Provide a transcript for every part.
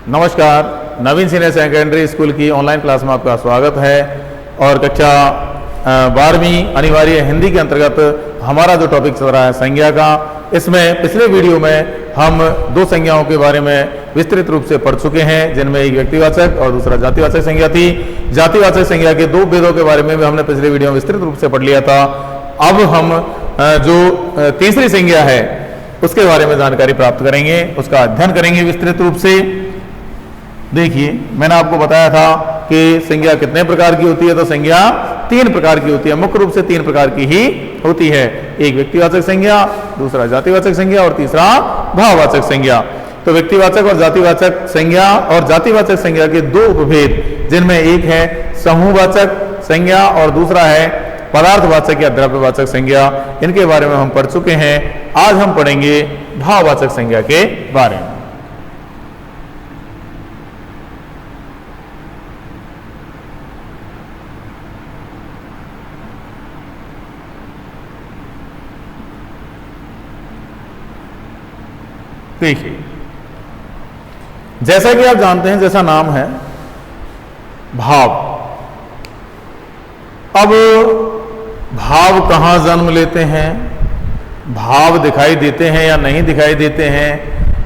नमस्कार, नवीन senior secondary school की online class में आपका स्वागत है। और कक्षा 12वीं अनिवार्य हिंदी के अंतर्गत हमारा जो टॉपिक चल रहा है संज्ञा का, इसमें पिछले वीडियो में हम दो संज्ञाओं के बारे में विस्तृत रूप से पढ़ चुके हैं, जिनमें एक व्यक्तिवाचक और दूसरा जातिवाचक संज्ञा थी। जातिवाचक संज्ञा के दो भेदों के बारे में भी हमने पिछले वीडियो में विस्तृत रूप से पढ़ लिया था। अब हम जो तीसरी संज्ञा है उसके बारे में जानकारी प्राप्त करेंगे, उसका अध्ययन करेंगे विस्तृत रूप से। देखिए, मैंने आपको बताया था कि संज्ञा कितने प्रकार की होती है, तो संज्ञा 3 प्रकार की होती है, मुख्य रूप से 3 प्रकार की ही होती है। एक व्यक्तिवाचक संज्ञा, दूसरा जातिवाचक संज्ञा और तीसरा भाववाचक संज्ञा। तो व्यक्तिवाचक और जातिवाचक संज्ञा और जातिवाचक संज्ञा के दो उपभेद, जिनमें एक है समूहवाचक संज्ञा और दूसरा है पदार्थवाचक या द्रव्यवाचक संज्ञा, इनके बारे में हम पढ़ चुके हैं। आज हम पढ़ेंगे भाववाचक संज्ञा के बारे में। देखिए, जैसा कि आप जानते हैं, जैसा नाम है भाव। अब भाव कहाँ जन्म लेते हैं, भाव दिखाई देते हैं या नहीं दिखाई देते हैं,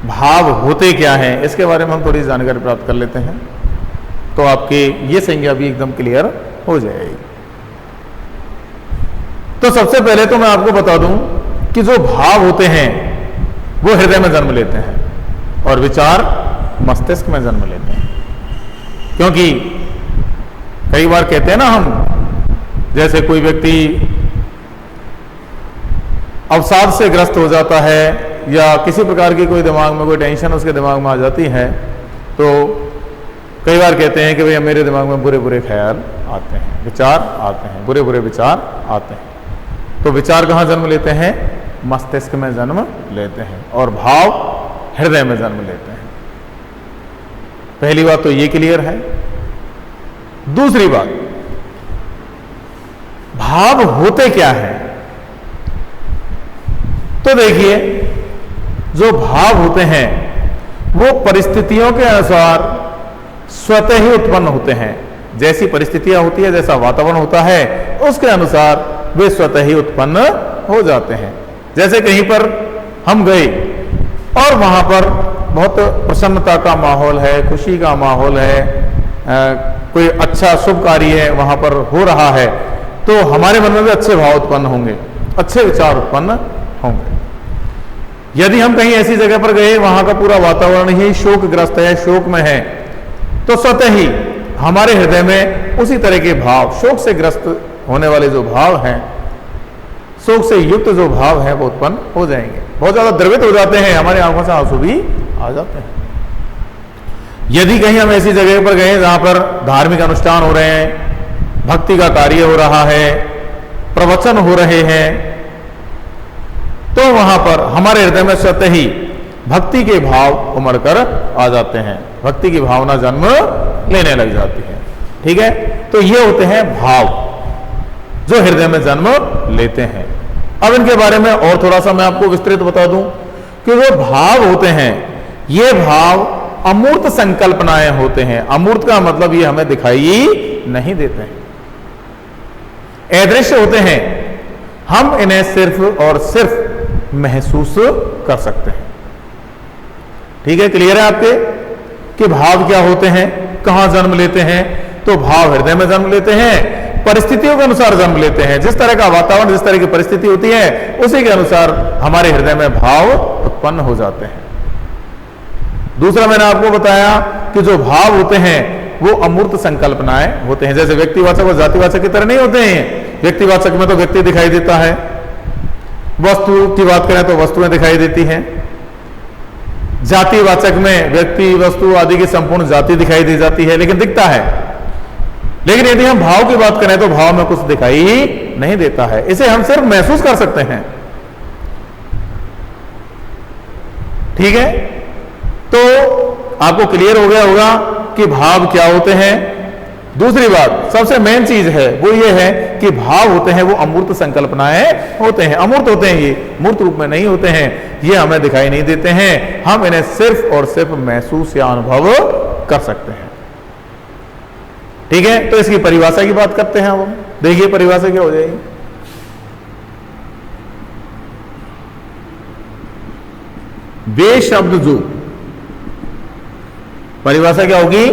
भाव होते क्या हैं, इसके बारे में हम थोड़ी जानकारी प्राप्त कर लेते हैं, तो आपके ये संज्ञा भी एकदम क्लियर हो जाएगी। तो सबसे पहले तो मैं आपको बता दूं कि जो भाव होते हैं वो हृदय में जन्म लेते हैं और विचार मस्तिष्क में जन्म लेते हैं। क्योंकि कई बार कहते हैं ना हम, जैसे कोई व्यक्ति अवसाद से ग्रस्त हो जाता है या किसी प्रकार की कोई दिमाग में कोई टेंशन उसके दिमाग में आ जाती है, तो कई बार कहते हैं कि भैया मेरे दिमाग में बुरे बुरे ख्याल आते हैं, विचार आते हैं, बुरे बुरे विचार आते हैं। तो विचार कहाँ जन्म लेते हैं? मस्तिष्क में जन्म लेते हैं और भाव हृदय में जन्म लेते हैं। पहली बात तो ये क्लियर है। दूसरी बात, भाव होते क्या है? तो देखिए, जो भाव होते हैं वो परिस्थितियों के अनुसार स्वतः ही उत्पन्न होते हैं। जैसी परिस्थितियां होती है, जैसा वातावरण होता है, उसके अनुसार वे स्वतः ही उत्पन्न हो जाते हैं। जैसे कहीं पर हम गए और वहां पर बहुत प्रसन्नता का माहौल है, खुशी का माहौल है, कोई अच्छा शुभ कार्य है वहां पर हो रहा है, तो हमारे मन में भी अच्छे भाव उत्पन्न होंगे, अच्छे विचार उत्पन्न होंगे। यदि हम कहीं ऐसी जगह पर गए वहां का पूरा वातावरण ही शोकग्रस्त है, शोक में है, तो स्वतः ही हमारे हृदय में उसी तरह के भाव, शोक से ग्रस्त होने वाले जो भाव हैं, शोक से युक्त जो भाव है वो उत्पन्न हो जाएंगे। बहुत ज्यादा द्रवित हो जाते हैं, हमारी आंखों से आंसू भी आ जाते हैं। यदि कहीं हम ऐसी जगह पर गए जहां पर धार्मिक अनुष्ठान हो रहे हैं, भक्ति का कार्य हो रहा है, प्रवचन हो रहे हैं, तो वहां पर हमारे हृदय में स्वतः ही भक्ति के भाव उमड़ कर आ जाते हैं, भक्ति की भावना जन्म लेने लग जाती है। ठीक है, तो ये होते हैं भाव जो हृदय में जन्म लेते हैं। अब इनके बारे में और थोड़ा सा मैं आपको विस्तृत बता दूं कि जो भाव होते हैं, ये भाव अमूर्त संकल्पनाएं होते हैं। अमूर्त का मतलब ये हमें दिखाई नहीं देते हैं, अदृश्य होते हैं, हम इन्हें सिर्फ और सिर्फ महसूस कर सकते हैं। ठीक है, क्लियर है आपके कि भाव क्या होते हैं, कहां जन्म लेते हैं? तो भाव हृदय में जन्म लेते हैं, परिस्थितियों के अनुसार जन्म लेते हैं। जिस तरह का वातावरण, जिस तरह की परिस्थिति होती है, उसी के अनुसार हमारे हृदय में भाव उत्पन्न हो जाते हैं। दूसरा, मैंने आपको बताया कि जो भाव होते हैं वो अमूर्त संकल्पनाएं होते हैं। जैसे व्यक्तिवाचक और जातिवाचक की तरह नहीं होते हैं। व्यक्तिवाचक में तो व्यक्ति दिखाई देता है, वस्तु की बात करें तो वस्तुएं दिखाई देती हैं। जातिवाचक में व्यक्ति, वस्तु आदि की संपूर्ण जाति दिखाई दी जाती है, लेकिन दिखता है। लेकिन यदि हम भाव की बात करें तो भाव में कुछ दिखाई नहीं देता है, इसे हम सिर्फ महसूस कर सकते हैं। ठीक है, तो आपको क्लियर हो गया होगा कि भाव क्या होते हैं, दूसरी बात सबसे मेन चीज है वो ये है कि भाव होते हैं वो अमूर्त संकल्पनाएं होते हैं, अमूर्त होते हैं, ये मूर्त रूप में नहीं होते हैं, ये हमें दिखाई नहीं देते हैं, हम इन्हें सिर्फ और सिर्फ महसूस या अनुभव कर सकते हैं। ठीक है, तो इसकी परिभाषा की बात करते हैं। अब देखिए परिभाषा क्या हो जाएगी। वे शब्द जो, परिभाषा क्या होगी,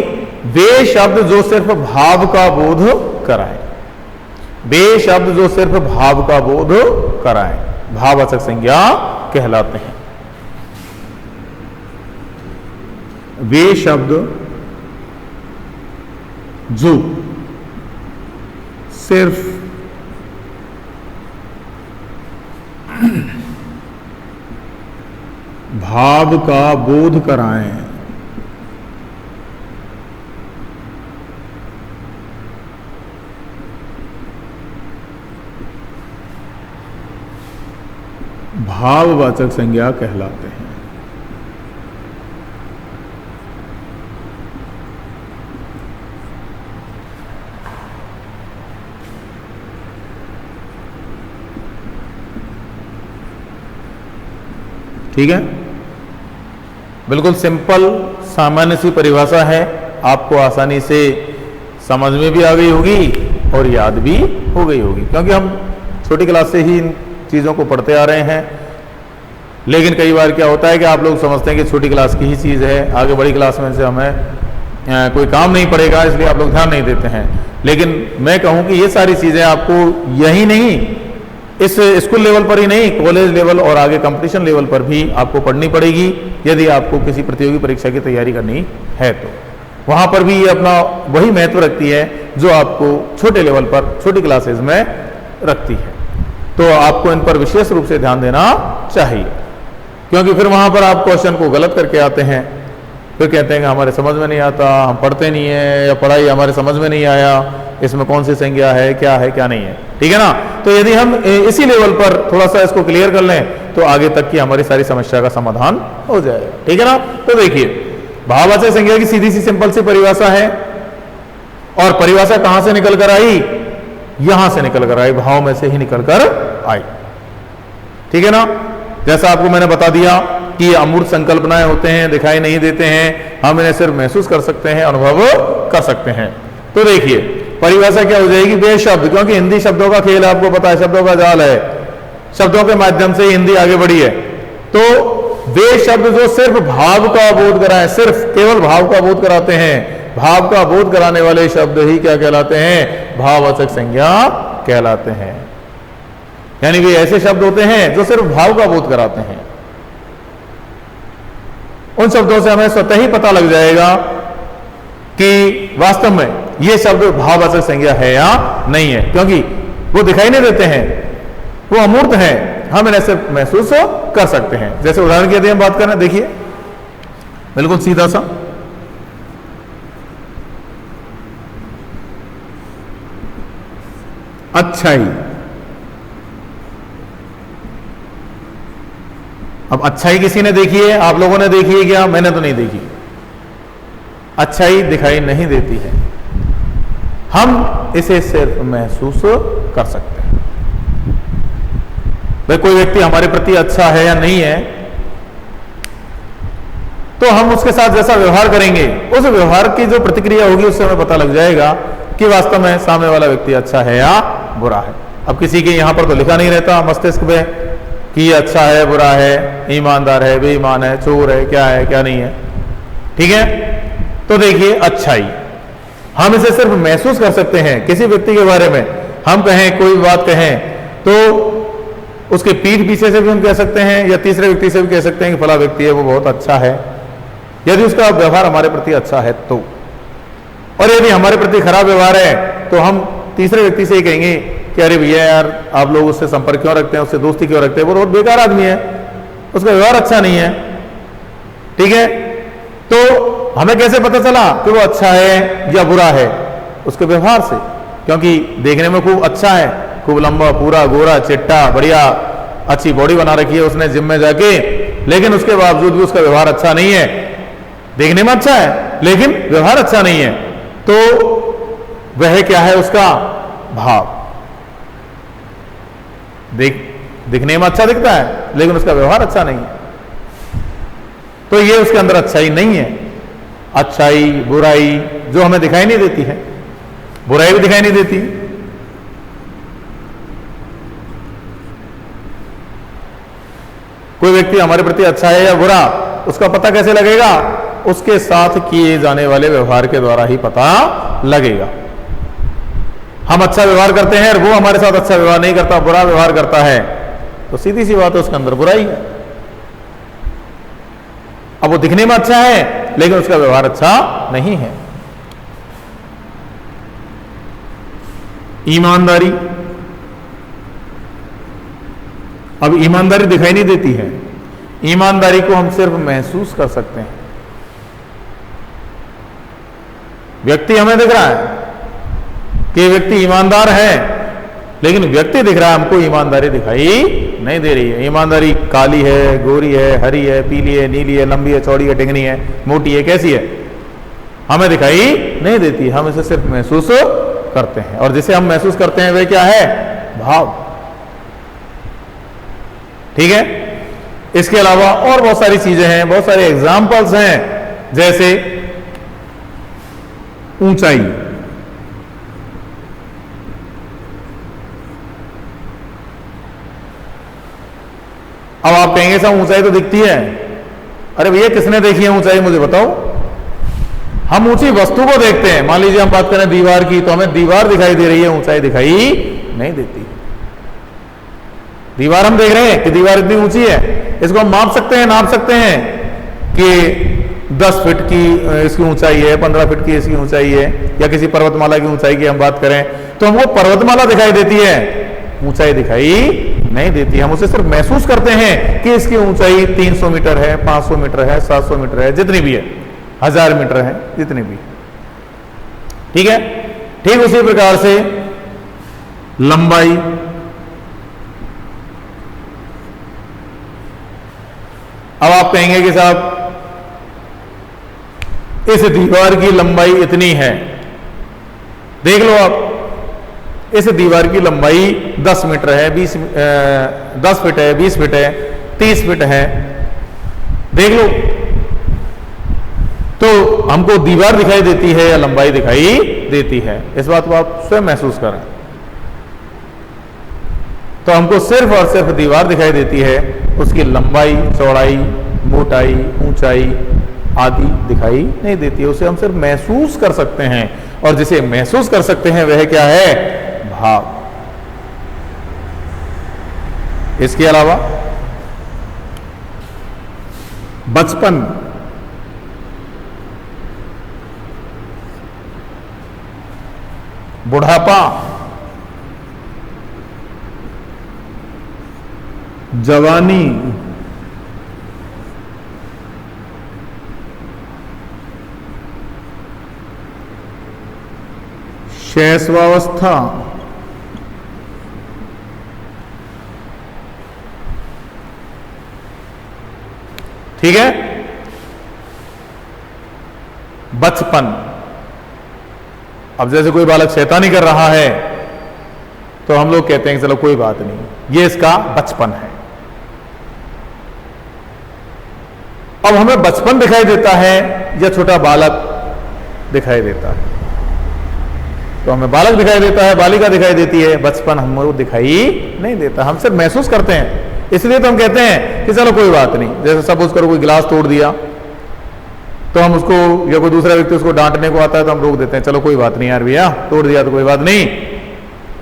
वे शब्द जो सिर्फ भाव का बोध कराए, वे शब्द जो सिर्फ भाव का बोध कराए, भाववाचक संज्ञा कहलाते हैं। वे शब्द जो सिर्फ भाव का बोध कराएं, भाववाचक संज्ञा कहलाते हैं। ठीक है, बिल्कुल सिंपल सामान्य सी परिभाषा है, आपको आसानी से समझ में भी आ गई होगी और याद भी हो गई होगी, क्योंकि हम छोटी क्लास से ही इन चीज़ों को पढ़ते आ रहे हैं। लेकिन कई बार क्या होता है कि आप लोग समझते हैं कि छोटी क्लास की ही चीज़ है, आगे बड़ी क्लास में से हमें कोई काम नहीं पड़ेगा, इसलिए आप लोग ध्यान नहीं देते हैं। लेकिन मैं कहूँ कि ये सारी चीज़ें आपको यही नहीं, इस स्कूल लेवल पर ही नहीं, कॉलेज लेवल और आगे कंपटीशन लेवल पर भी आपको पढ़नी पड़ेगी, यदि आपको किसी प्रतियोगी परीक्षा की तैयारी करनी है तो वहाँ पर भी ये अपना वही महत्व रखती है जो आपको छोटे लेवल पर, छोटी क्लासेज में रखती है। तो आपको इन पर विशेष रूप से ध्यान देना चाहिए, क्योंकि फिर वहाँ पर आप क्वेश्चन को गलत करके आते हैं, फिर कहते हैं कि हमारे समझ में नहीं आता, हम पढ़ते नहीं है, या पढ़ाई हमारे समझ में नहीं आया, इसमें कौन सी संज्ञा है क्या नहीं है। ठीक है ना, तो यदि हम इसी लेवल पर थोड़ा सा इसको क्लियर कर लें तो आगे तक की हमारी सारी समस्या का समाधान हो जाएगा। ठीक है ना, तो देखिए भाववाचक संज्ञा की सीधी सी सिंपल सी परिभाषा है, और परिभाषा कहां से निकल कर आई, यहां से निकल कर आई, भाव में से ही निकल कर आई। ठीक है ना, जैसा आपको मैंने बता दिया कि ये अमूर्त संकल्पनाएं होते हैं, दिखाई नहीं देते हैं, हम इन्हें सिर्फ महसूस कर सकते हैं, अनुभव कर सकते हैं। तो देखिए परिभाषा क्या हो जाएगी, वे शब्द, क्योंकि हिंदी शब्दों का खेल आपको पता है, शब्दों का जाल है, शब्दों के माध्यम से हिंदी आगे बढ़ी है। तो वे शब्द जो सिर्फ भाव का बोध कराए, सिर्फ केवल भाव का बोध कराते हैं, भाव का बोध कराने वाले शब्द ही क्या कहलाते हैं, भाववाचक संज्ञा कहलाते हैं। यानी वे ऐसे शब्द होते हैं जो सिर्फ भाव का बोध कराते हैं। उन शब्दों से हमें स्वतः ही पता लग जाएगा कि वास्तव में ये शब्द भाववाचक संज्ञा है या नहीं है, क्योंकि वो दिखाई नहीं देते हैं, वो अमूर्त हैं, हम इन्हें सिर्फ महसूस कर सकते हैं। जैसे उदाहरण की यदि हम बात करें, देखिए बिल्कुल सीधा सा, अच्छाई। अब अच्छाई किसी ने देखी है, आप लोगों ने देखी है क्या, मैंने तो नहीं देखी। अच्छाई दिखाई नहीं देती है, हम इसे सिर्फ महसूस कर सकते हैं। भाई कोई व्यक्ति हमारे प्रति अच्छा है या नहीं है, तो हम उसके साथ जैसा व्यवहार करेंगे, उस व्यवहार की जो प्रतिक्रिया होगी उससे हमें पता लग जाएगा कि वास्तव में सामने वाला व्यक्ति अच्छा है या बुरा है। अब किसी के यहां पर तो लिखा नहीं रहता मस्तिष्क पे कि ये अच्छा है, बुरा है, ईमानदार है, बेईमान है, चोर है, क्या नहीं है। ठीक है, तो देखिए अच्छाई, हम इसे सिर्फ महसूस कर सकते हैं। किसी व्यक्ति के बारे में हम कहें, कोई बात कहें, तो उसके पीठ पीछे से भी हम कह सकते हैं, या तीसरे व्यक्ति से भी कह सकते हैं कि फला व्यक्ति है वो बहुत अच्छा है, यदि उसका व्यवहार हमारे प्रति अच्छा है तो। और यदि हमारे प्रति खराब व्यवहार है तो हम तीसरे व्यक्ति से ही कहेंगे कि अरे भैया यार, आप लोग उससे संपर्क क्यों रखते हैं, उससे दोस्ती क्यों रखते हैं, वो बहुत बेकार आदमी है, उसका व्यवहार अच्छा नहीं है। ठीक है, तो हमें कैसे पता चला कि वो अच्छा है या बुरा है, उसके व्यवहार से, क्योंकि देखने में खूब अच्छा है, खूब लंबा, पूरा, गोरा, चिट्टा, बढ़िया, अच्छी बॉडी बना रखी है उसने जिम में जाके, लेकिन उसके बावजूद भी उसका व्यवहार अच्छा नहीं है। देखने में अच्छा है लेकिन व्यवहार अच्छा नहीं है, तो वह क्या है? उसका भाव। दिखने में अच्छा दिखता है लेकिन उसका व्यवहार अच्छा नहीं है, तो ये उसके अंदर अच्छाई नहीं है। अच्छाई बुराई जो हमें दिखाई नहीं देती है, बुराई भी दिखाई नहीं देती। कोई व्यक्ति हमारे प्रति अच्छा है या बुरा, उसका पता कैसे लगेगा? उसके साथ किए जाने वाले व्यवहार के द्वारा ही पता लगेगा। हम अच्छा व्यवहार करते हैं और वो हमारे साथ अच्छा व्यवहार नहीं करता, बुरा व्यवहार करता है, तो सीधी सी बात है उसके अंदर बुराई है। अब वो दिखने में अच्छा है लेकिन उसका व्यवहार अच्छा नहीं है। ईमानदारी, अब ईमानदारी दिखाई नहीं देती है, ईमानदारी को हम सिर्फ महसूस कर सकते हैं। व्यक्ति हमें दिख रहा है कि व्यक्ति ईमानदार है, लेकिन व्यक्ति दिख रहा है, हमको ईमानदारी दिखाई नहीं दे रही है। ईमानदारी काली है, गोरी है, हरी है, पीली है, नीली है, लंबी है, चौड़ी है, टिंगनी है, मोटी है, कैसी है? हमें दिखाई नहीं देती, हम इसे सिर्फ महसूस करते हैं। और जिसे हम महसूस करते हैं वह क्या है? भाव। ठीक है। इसके अलावा और बहुत सारी चीजें हैं, बहुत सारे एग्जाम्पल्स हैं, जैसे ऊंचाई। अब आप कहेंगे साहब ऊंचाई तो दिखती है। अरे भैया किसने देखी है ऊंचाई, मुझे बताओ। हम ऊंची वस्तु को देखते हैं। मान लीजिए हम बात करें दीवार की, तो हमें दीवार दिखाई दे रही है, ऊंचाई दिखाई नहीं देती। दीवार हम देख रहे हैं कि दीवार इतनी ऊंची है, इसको हम माप सकते हैं, नाप सकते हैं कि 10 फीट की इसकी ऊंचाई है, 15 फीट की इसकी ऊंचाई है, या किसी पर्वतमाला की ऊंचाई की हम बात करें तो हमको पर्वतमाला दिखाई देती है, ऊंचाई दिखाई नहीं देती। हम उसे सिर्फ महसूस करते हैं कि इसकी ऊंचाई 300 मीटर है, 500 मीटर है, 700 मीटर है, जितनी भी है, 1000 मीटर है, जितनी भी। ठीक है। ठीक उसी प्रकार से लंबाई, अब आप कहेंगे कि साहब इस दीवार की लंबाई इतनी है, देख लो आप, इस दीवार की लंबाई 10 मीटर है, 10 फीट है, 20 फीट है, 30 फीट है, देख लो। तो हमको दीवार दिखाई देती है या लंबाई दिखाई देती है, इस बात को आप स्वयं महसूस करें। तो हमको सिर्फ और सिर्फ दीवार दिखाई देती है, उसकी लंबाई, चौड़ाई, मोटाई, ऊंचाई आदि दिखाई नहीं देती है। उसे हम सिर्फ महसूस कर सकते हैं, और जिसे महसूस कर सकते हैं वह क्या है? भाव। इसके अलावा बचपन, बुढ़ापा, जवानी, शैशवावस्था, ठीक है। बचपन, अब जैसे कोई बालक शैतानी कर रहा है तो हम लोग कहते हैं कि चलो कोई बात नहीं, ये इसका बचपन है। अब हमें बचपन दिखाई देता है या छोटा बालक दिखाई देता है? तो हमें बालक दिखाई देता है, बालिका दिखाई देती है, बचपन हमको दिखाई नहीं देता। हम सिर्फ महसूस करते हैं, इसलिए तो हम कहते हैं कि चलो कोई बात नहीं। जैसे सपोज करो कोई गिलास तोड़ दिया, तो हम उसको, या कोई दूसरा व्यक्ति उसको डांटने को आता है तो हम रोक देते हैं, चलो कोई बात नहीं यार भैया, तोड़ दिया तो कोई बात नहीं,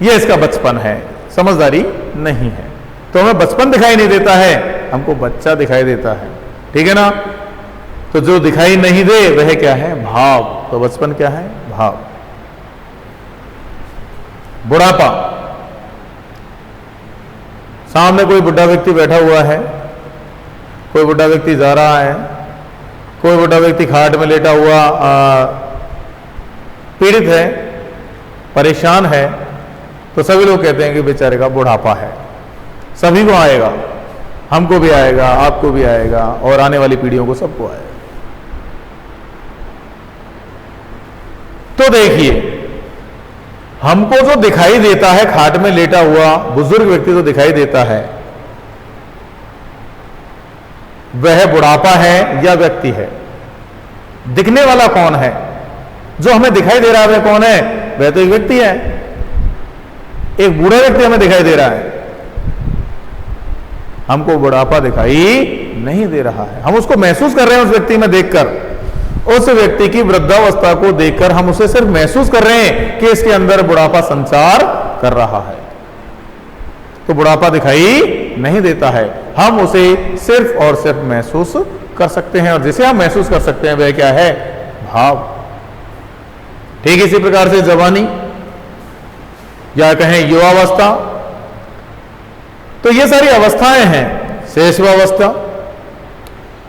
ये इसका बचपन है, समझदारी नहीं है। तो हमें बचपन दिखाई नहीं देता है, हमको बच्चा दिखाई देता है। ठीक है ना। तो जो दिखाई नहीं दे वह क्या है? भाव। तो बचपन क्या है? भाव। बुढ़ापा, सामने कोई बुढ़ा व्यक्ति बैठा हुआ है, कोई बुढ़ा व्यक्ति जा रहा है, कोई बुढ़ा व्यक्ति खाट में लेटा हुआ पीड़ित है, परेशान है, तो सभी लोग कहते हैं कि बेचारे का बुढ़ापा है। सभी को आएगा, हमको भी आएगा, आपको भी आएगा, और आने वाली पीढ़ियों को सबको आएगा। तो देखिए, हमको जो दिखाई देता है, खाट में लेटा हुआ बुजुर्ग व्यक्ति जो दिखाई देता है, वह बुढ़ापा है या व्यक्ति है? दिखने वाला कौन है? जो हमें दिखाई दे रहा है वह कौन है? वह तो एक व्यक्ति है। एक बूढ़ा व्यक्ति हमें दिखाई दे रहा है, हमको बुढ़ापा दिखाई नहीं दे रहा है। हम उसको महसूस कर रहे हैं उस व्यक्ति में देखकर, उस व्यक्ति की वृद्धावस्था को देखकर हम उसे सिर्फ महसूस कर रहे हैं कि इसके अंदर बुढ़ापा संचार कर रहा है। तो बुढ़ापा दिखाई नहीं देता है, हम उसे सिर्फ और सिर्फ महसूस कर सकते हैं, और जिसे हम महसूस कर सकते हैं वह क्या है? भाव। ठीक इसी प्रकार से जवानी या कहें युवावस्था, तो ये सारी अवस्थाएं हैं, शैशवावस्था,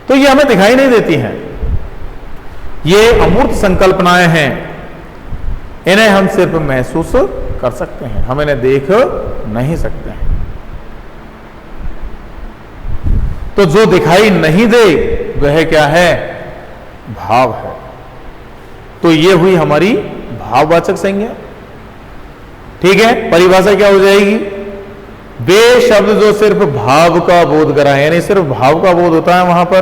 तो ये हमें दिखाई नहीं देती हैं। ये अमूर्त संकल्पनाएं हैं, इन्हें हम सिर्फ महसूस कर सकते हैं, हम इन्हें देख नहीं सकते हैं। तो जो दिखाई नहीं दे वह क्या है? भाव है। तो ये हुई हमारी भाववाचक संज्ञा। ठीक है, परिभाषा क्या हो जाएगी? वे शब्द जो सिर्फ भाव का बोध कराए, यानी सिर्फ भाव का बोध होता है, वहां पर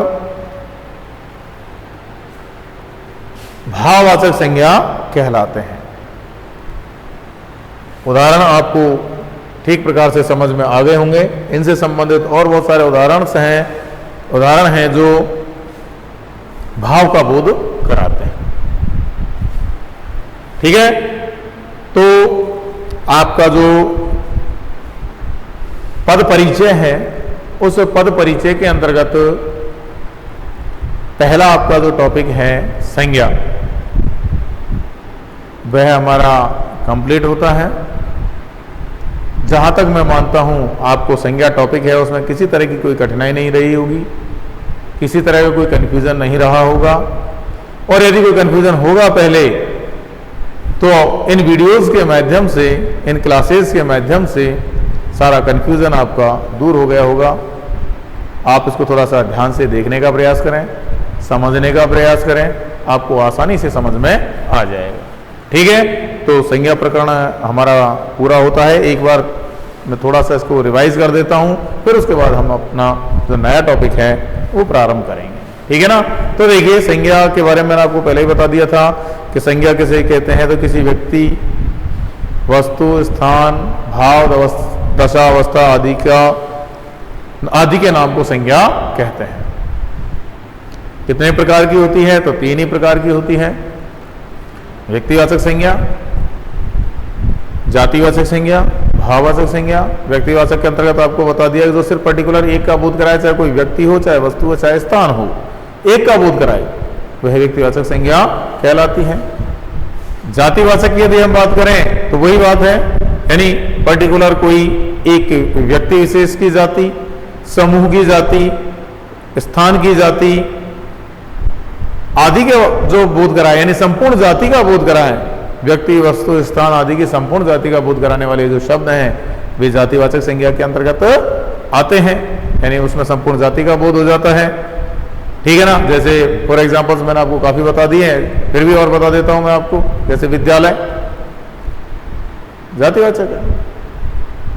भाववाचक संज्ञा कहलाते हैं। उदाहरण आपको ठीक प्रकार से समझ में आ गए होंगे। इनसे संबंधित और बहुत सारे उदाहरण हैं जो भाव का बोध कराते हैं। ठीक है, तो आपका जो पद परिचय है, उस पद परिचय के अंतर्गत पहला आपका जो टॉपिक है संज्ञा, वह हमारा कंप्लीट होता है। जहां तक मैं मानता हूं आपको संज्ञा टॉपिक है, उसमें किसी तरह की कोई कठिनाई नहीं रही होगी, किसी तरह का कोई कंफ्यूजन नहीं रहा होगा, और यदि कोई कंफ्यूजन होगा पहले तो इन वीडियोस के माध्यम से, इन क्लासेस के माध्यम से सारा कंफ्यूजन आपका दूर हो गया होगा। आप इसको थोड़ा सा ध्यान से देखने का प्रयास करें, समझने का प्रयास करें, आपको आसानी से समझ में आ जाएगा। ठीक है, तो संज्ञा प्रकरण हमारा पूरा होता है। एक बार मैं थोड़ा सा इसको रिवाइज कर देता हूं, फिर उसके बाद हम अपना जो नया टॉपिक है वो प्रारंभ करेंगे। ठीक है ना? तो देखिए, संज्ञा के बारे में मैंने आपको पहले ही बता दिया था कि संज्ञा किसे कहते हैं, तो किसी व्यक्ति, वस्तु, स्थान, भाव, दशा, अवस्था आदि के नाम को संज्ञा कहते हैं। कितने प्रकार की होती है? तो 3 ही प्रकार की होती है। व्यक्तिवाचक संज्ञा, जातिवाचक संज्ञा, भाववाचक संज्ञा। व्यक्तिवाचक के अंतर्गत आपको बता दिया कि जो सिर्फ पर्टिकुलर एक का बोध कराए, चाहे कोई व्यक्ति हो, चाहे वस्तु हो, चाहे स्थान हो, एक का बोध कराए, वह व्यक्तिवाचक संज्ञा कहलाती है। जातिवाचक की यदि हम बात करें तो वही बात है, यानी पर्टिकुलर कोई एक व्यक्ति विशेष की जाति, समूह की जाति, स्थान की जाति आदि के जो बोध कराए, यानी संपूर्ण जाति का बोध कराए, व्यक्ति, वस्तु, स्थान आदि की संपूर्ण जाति का बोध कराने वाले जो शब्द हैं वे जातिवाचक संज्ञा के अंतर्गत आते हैं, यानी उसमें संपूर्ण जाति का बोध हो जाता है। ठीक है ना? जैसे फॉर एग्जाम्पल्स मैंने आपको काफी बता दिए हैं, फिर भी और बता देता हूं मैं आपको। जैसे विद्यालय जातिवाचक है,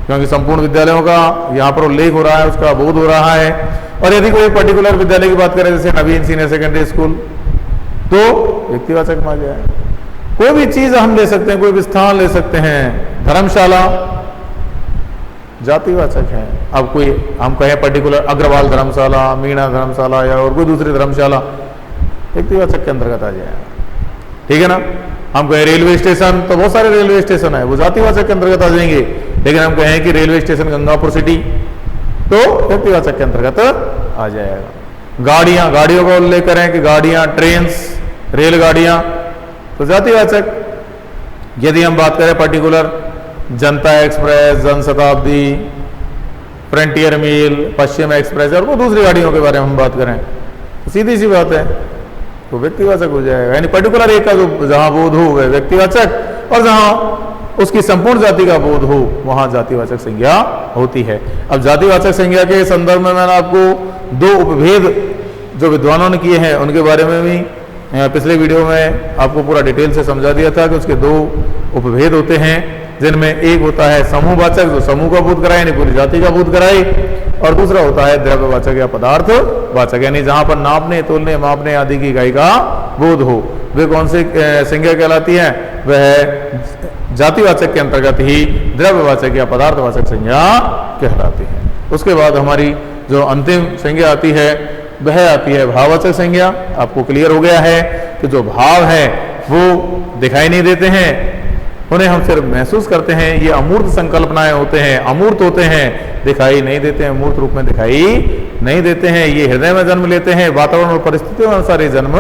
क्योंकि संपूर्ण विद्यालयों का यहाँ पर उल्लेख हो रहा है, उसका बोध हो रहा है। और यदि कोई पर्टिकुलर विद्यालय की बात करें, जैसे नवीन सीनियर सेकेंडरी स्कूल, तो व्यक्तिवाचक में आ जाए। कोई भी चीज हम ले सकते हैं, कोई भी स्थान ले सकते हैं। धर्मशाला जातिवाचक है। अब कोई हम कहें पर्टिकुलर अग्रवाल धर्मशाला, मीणा धर्मशाला या और कोई दूसरी धर्मशाला, व्यक्तिवाचक के अंतर्गत आ जाएगा। ठीक है ना? हम कहें रेलवे स्टेशन, तो बहुत सारे रेलवे स्टेशन है, वो जातिवाचक के अंतर्गत आ जाएंगे। लेकिन हम कहें कि रेलवे स्टेशन गंगापुर सिटी, तो व्यक्तिवाचक के अंतर्गत आ जाएगा। गाड़ियों का उल्लेख करें कि गाड़ियां, ट्रेन्स, रेलगाड़ियां, तो जातिवाचक। यदि हम बात करें पर्टिकुलर जनता एक्सप्रेस, जनशताब्दी, फ्रंटियर मेल, पश्चिम एक्सप्रेस और वो दूसरी गाड़ियों के बारे में हम बात करें, तो सीधी सी बात है, तो व्यक्तिवाचक हो जाएगा। यानी पर्टिकुलर एक का जो जहां बोध हो वह व्यक्तिवाचक, और जहां उसकी संपूर्ण जाति का बोध हो वहां जातिवाचक संज्ञा होती है। अब जातिवाचक संज्ञा के संदर्भ में मैंने आपको 2 उपभेद जो विद्वानों ने किए हैं उनके बारे में भी पिछले वीडियो में आपको पूरा डिटेल से समझा दिया था कि उसके 2 उपभेद होते हैं, जिनमें एक होता है समूहवाचक, जो समूह का बोध कराए यानी पूरी जाति का बोध कराए, और दूसरा होता है द्रव्यवाचक या पदार्थवाचक, यानी जहां पर नापने, तोलने, मापने आदि की इकाई का बोध हो। वे कौन सी संज्ञा कहलाती है? वह जातिवाचक के अंतर्गत ही द्रव्यवाचक या पदार्थवाचक संज्ञा कहलाती है। उसके बाद हमारी जो अंतिम संज्ञा आती है वह आती है भाववाचक संज्ञा। आपको क्लियर हो गया है कि जो भाव है वो दिखाई नहीं देते हैं, उन्हें हम सिर्फ महसूस करते हैं। ये अमूर्त संकल्पनाएं होते हैं, अमूर्त होते हैं, दिखाई नहीं देते हैं, मूर्त रूप में दिखाई नहीं देते हैं। ये हृदय में जन्म लेते हैं, वातावरण और परिस्थितियों अनुसार ये जन्म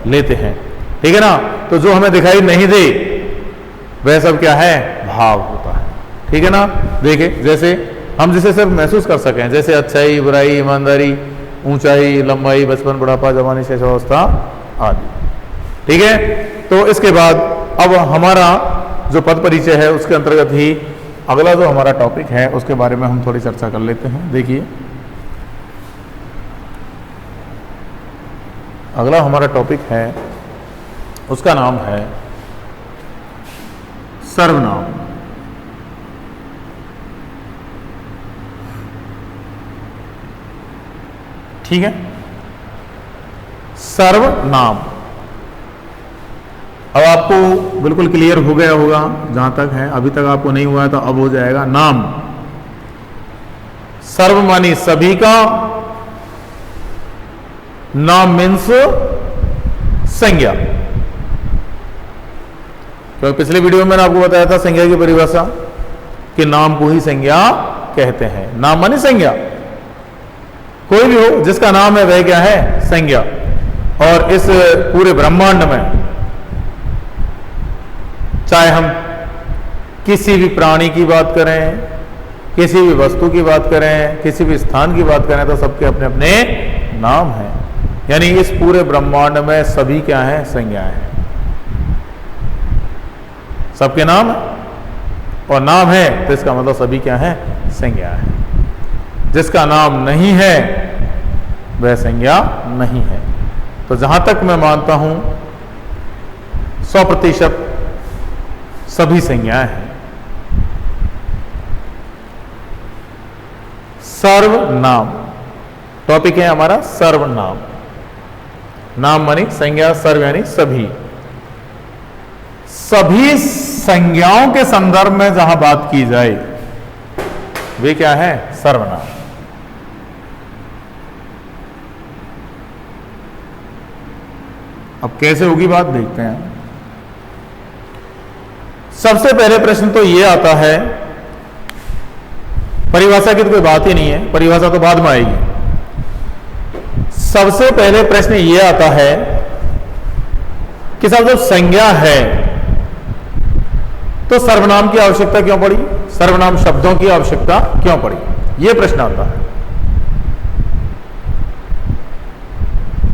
लेते हैं, ठीक है ना। तो जो हमें दिखाई नहीं दे वह सब क्या है? भाव होता है, ठीक है ना। देखिए जैसे हम जिसे सिर्फ महसूस कर सकें, जैसे अच्छाई, बुराई, ईमानदारी, ऊंचाई, लंबाई, बचपन, बुढ़ापा, जवानी, शैशवावस्था आदि, ठीक है। तो इसके बाद अब हमारा जो पद परिचय है उसके अंतर्गत ही अगला जो हमारा टॉपिक है उसके बारे में हम थोड़ी चर्चा कर लेते हैं। देखिए अगला हमारा टॉपिक है, उसका नाम है सर्वनाम। ठीक है, सर्वनाम। अब आपको बिल्कुल क्लियर हो गया होगा जहां तक है, अभी तक आपको नहीं हुआ है तो अब हो जाएगा। नाम, सर्व मानी सभी का, नाम मीन्स संज्ञा। तो पिछले वीडियो में मैंने आपको बताया था संज्ञा की परिभाषा कि नाम को ही संज्ञा कहते हैं। नाम मानी संज्ञा, कोई भी हो जिसका नाम है वह क्या है? संज्ञा। और इस पूरे ब्रह्मांड में चाहे हम किसी भी प्राणी की बात करें, किसी भी वस्तु की बात करें, किसी भी स्थान की बात करें, तो सबके अपने अपने नाम हैं। यानी इस पूरे ब्रह्मांड में सभी क्या हैं? संज्ञाएं हैं, सबके नाम है। और नाम है तो इसका मतलब सभी क्या है? संज्ञा है। जिसका नाम नहीं है वह संज्ञा नहीं है। तो जहां तक मैं मानता हूं 100% सभी संज्ञाएं हैं। सर्वनाम टॉपिक है हमारा, सर्वनाम। नाम मानी संज्ञा, सर्व यानी सभी। सभी संज्ञाओं के संदर्भ में जहां बात की जाए वे क्या है? सर्वनाम। अब कैसे होगी बात देखते हैं। सबसे पहले प्रश्न तो यह आता है, परिभाषा की तो कोई बात ही नहीं है, परिभाषा तो बाद में आएगी। सबसे पहले प्रश्न यह आता है कि साहब जब संज्ञा है तो सर्वनाम की आवश्यकता क्यों पड़ी? सर्वनाम शब्दों की आवश्यकता क्यों पड़ी? यह प्रश्न आता है।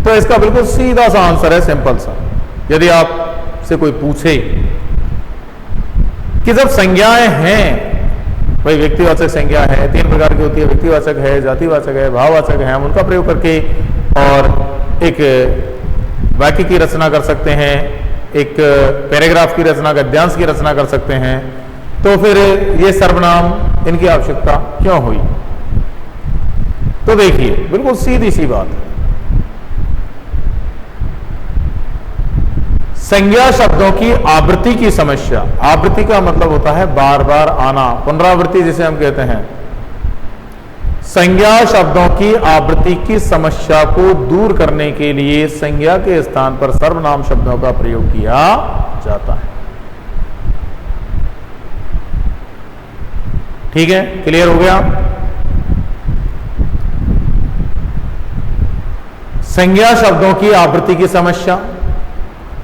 तो इसका बिल्कुल सीधा सा आंसर है, सिंपल सा। यदि आपसे कोई पूछे कि जब संज्ञाएं हैं, भाई व्यक्तिवाचक संज्ञा है, 3 प्रकार की होती है, व्यक्तिवाचक है, जातिवाचक है, भाववाचक है, हम उनका प्रयोग करके और एक वाक्य की रचना कर सकते हैं, एक पैराग्राफ की रचना, गद्यांश की रचना कर सकते हैं, तो फिर ये सर्वनाम इनकी आवश्यकता क्यों हुई? तो देखिए बिल्कुल सीधी सी बात है। संज्ञा शब्दों की आवृत्ति की समस्या। आवृत्ति का मतलब होता है बार बार आना, पुनरावृत्ति जिसे हम कहते हैं। संज्ञा शब्दों की आवृत्ति की समस्या को दूर करने के लिए संज्ञा के स्थान पर सर्वनाम शब्दों का प्रयोग किया जाता है। ठीक है, क्लियर हो गया? संज्ञा शब्दों की आवृत्ति की समस्या।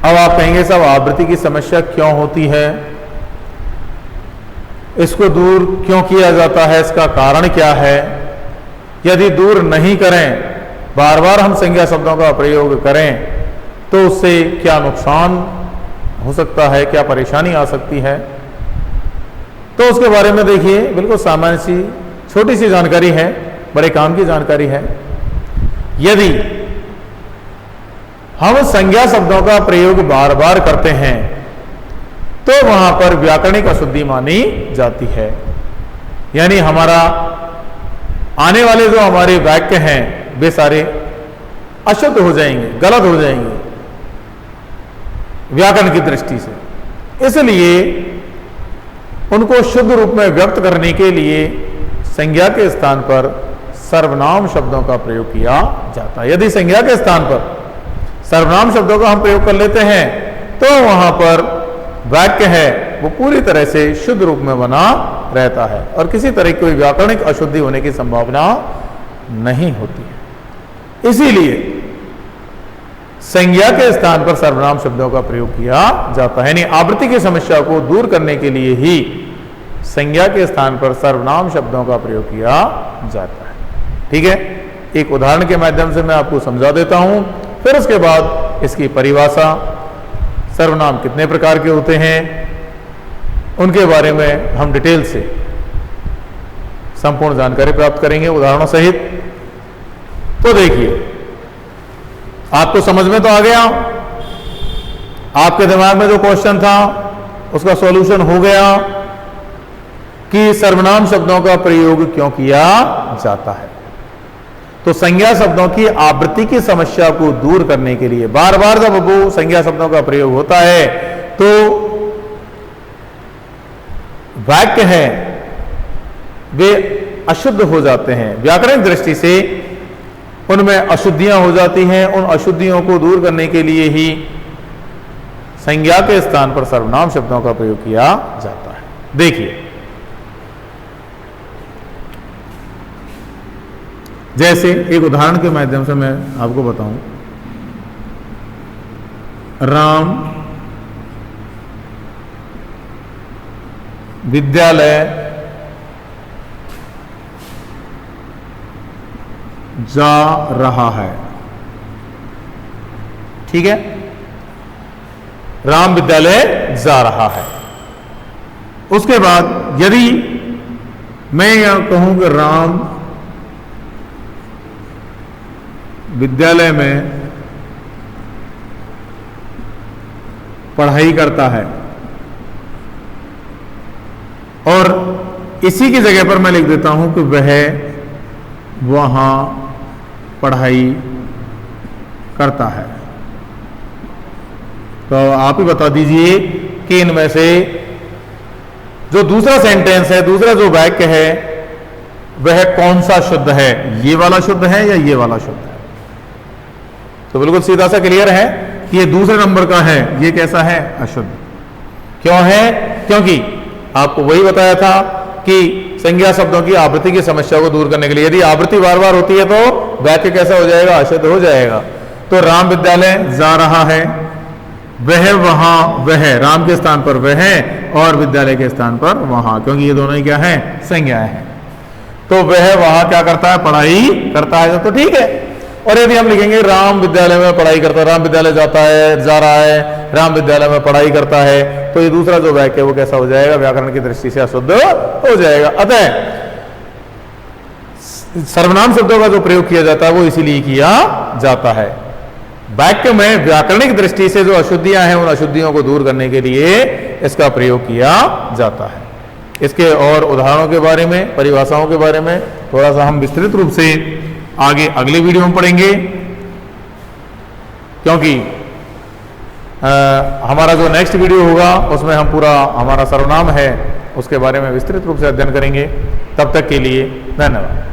अब आप कहेंगे साहब आवृत्ति की समस्या क्यों होती है, इसको दूर क्यों किया जाता है, इसका कारण क्या है? यदि दूर नहीं करें, बार बार हम संज्ञा शब्दों का प्रयोग करें तो उससे क्या नुकसान हो सकता है, क्या परेशानी आ सकती है? तो उसके बारे में देखिए बिल्कुल सामान्य सी छोटी सी जानकारी है, बड़े काम की जानकारी है। यदि हम संज्ञा शब्दों का प्रयोग बार बार करते हैं तो वहां पर व्याकरणिक अशुद्धि मानी जाती है। यानी हमारा आने वाले जो हमारे वाक्य हैं वे सारे अशुद्ध हो जाएंगे, गलत हो जाएंगे व्याकरण की दृष्टि से। इसलिए उनको शुद्ध रूप में व्यक्त करने के लिए संज्ञा के स्थान पर सर्वनाम शब्दों का प्रयोग किया जाता है। यदि संज्ञा के स्थान पर सर्वनाम शब्दों का हम प्रयोग कर लेते हैं तो वहां पर वाक्य है वो पूरी तरह से शुद्ध रूप में बना रहता है और किसी तरह की कोई व्याकरणिक अशुद्धि होने की संभावना नहीं होती है। इसीलिए संज्ञा के स्थान पर सर्वनाम शब्दों का प्रयोग किया जाता है। यानी आवृत्ति की समस्या को दूर करने के लिए ही संज्ञा के स्थान पर सर्वनाम शब्दों का प्रयोग किया जाता है। ठीक है, एक उदाहरण के माध्यम से मैं आपको समझा देता हूं, फिर उसके बाद इसकी परिभाषा, सर्वनाम कितने प्रकार के होते हैं, उनके बारे में हम डिटेल से संपूर्ण जानकारी प्राप्त करेंगे उदाहरणों सहित। तो देखिए, आपको समझ में तो आ गया, आपके दिमाग में जो क्वेश्चन था उसका सॉल्यूशन हो गया कि सर्वनाम शब्दों का प्रयोग क्यों किया जाता है। तो संज्ञा शब्दों की आवृत्ति की समस्या को दूर करने के लिए बार बार जब वो संज्ञा शब्दों का प्रयोग होता है तो वाक्य है वे अशुद्ध हो जाते हैं, व्याकरण दृष्टि से उनमें अशुद्धियां हो जाती हैं। उन अशुद्धियों को दूर करने के लिए ही संज्ञा के स्थान पर सर्वनाम शब्दों का प्रयोग किया जाता है। देखिए, जैसे एक उदाहरण के माध्यम से मैं आपको बताऊं, राम विद्यालय जा रहा है। ठीक है, राम विद्यालय जा रहा है। उसके बाद यदि मैं यह कहूं कि राम विद्यालय में पढ़ाई करता है और इसी की जगह पर मैं लिख देता हूं कि वह वहां पढ़ाई करता है, तो आप ही बता दीजिए कि इनमें से जो दूसरा सेंटेंस है, दूसरा जो वाक्य है, वह कौन सा शुद्ध है, ये वाला शुद्ध है या ये वाला शुद्ध है। तो बिल्कुल सीधा सा क्लियर है कि ये दूसरे नंबर का है, ये कैसा है, अशुद्ध। क्यों है? क्योंकि आपको वही बताया था कि संज्ञा शब्दों की आवृत्ति की समस्या को दूर करने के लिए यदि आवृत्ति बार बार होती है तो वाक्य कैसा हो जाएगा, अशुद्ध हो जाएगा। तो राम विद्यालय जा रहा है, वह वहां, वह राम के स्थान पर वह और विद्यालय के स्थान पर वहां, क्योंकि ये दोनों ही क्या है, संज्ञाएं हैं। तो वह वहां क्या करता है, पढ़ाई करता है, तो ठीक है। और यदि हम लिखेंगे राम विद्यालय में पढ़ाई करता है, राम विद्यालय जाता है, जा रहा है, राम विद्यालय में पढ़ाई करता है, तो ये दूसरा जो वाक्य है वो कैसा हो जाएगा, व्याकरण की दृष्टि से अशुद्ध हो जाएगा। अतः सर्वनाम शब्दों का जो प्रयोग किया जाता है वो इसीलिए किया जाता है। वाक्य में व्याकरणिक दृष्टि से जो अशुद्धियां हैं उन अशुद्धियों को दूर करने के लिए इसका प्रयोग किया जाता है। इसके और उदाहरणों के बारे में, परिभाषाओं के बारे में थोड़ा सा हम विस्तृत रूप से आगे अगले वीडियो में पढ़ेंगे, क्योंकि हमारा जो नेक्स्ट वीडियो होगा उसमें हम पूरा हमारा सर्वनाम है उसके बारे में विस्तृत रूप से अध्ययन करेंगे। तब तक के लिए धन्यवाद।